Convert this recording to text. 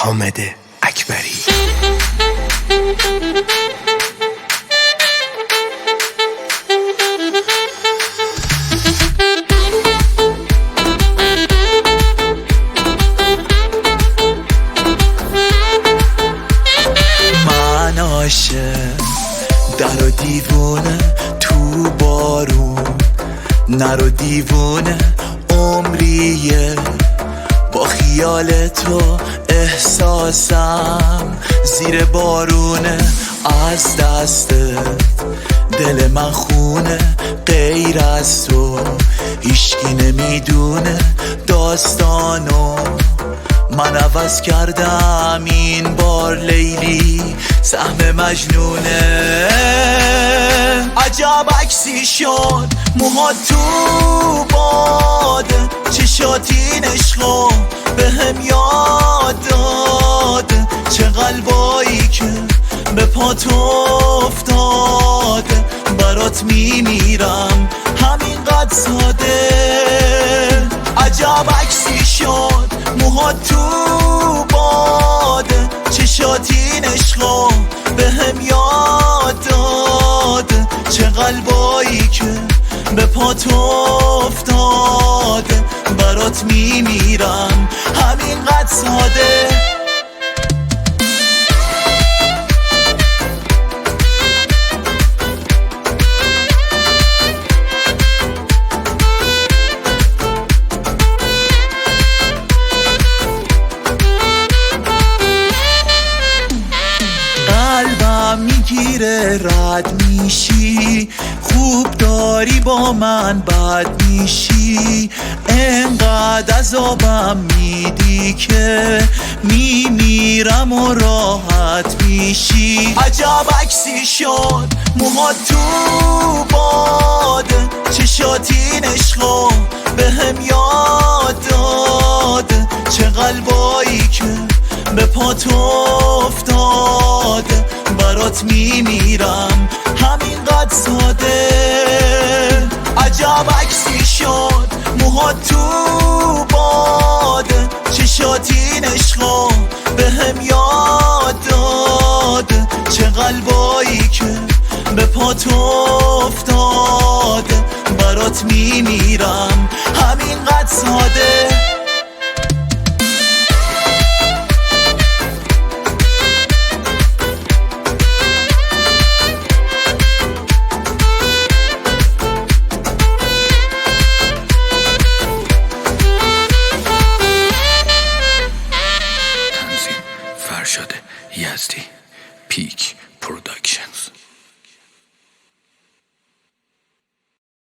حامد اکبری. من عاشق در و دیوونه تو بارون، نرو دیوونه عمریه، با خیال تو احساسم زیر بارونه، از دستت دل من خونه، غیر از تو هیچکی نمیدونه داستانو، من عوض کردم این بار لیلی سهم مجنونه. عجب عکسی شد موها تو باده، چشاتین عشقا بهم یاد داده، چه قلبایی که به پات افتاده، برات میمیرم همینقدر ساده. عجب عکسی شد موها تو باده، چشاتین عشقا بهم یاد داده، چه قلبایی که به پات افتاده، برات میمیرم همینقدر ساده. قلبم میگیره رد میشی، خوب داری با من بد میشی، انقدر عذابم میدی که میمیرم و راحت میشی. عجب عکسی شد موها تو باده، چشاتین عشقا بهم یاد داده، چه قلبایی که به پات افتاده، برات میمیرم همینقدر ساده. عجب عکسی شد موها تو باده، چشاتین عشقا بهم یاد داده، چه قلبایی که به پات افتاده، برات میمیرم همینقدر ساده. فرشاد یزدی، پیک پروداکشن.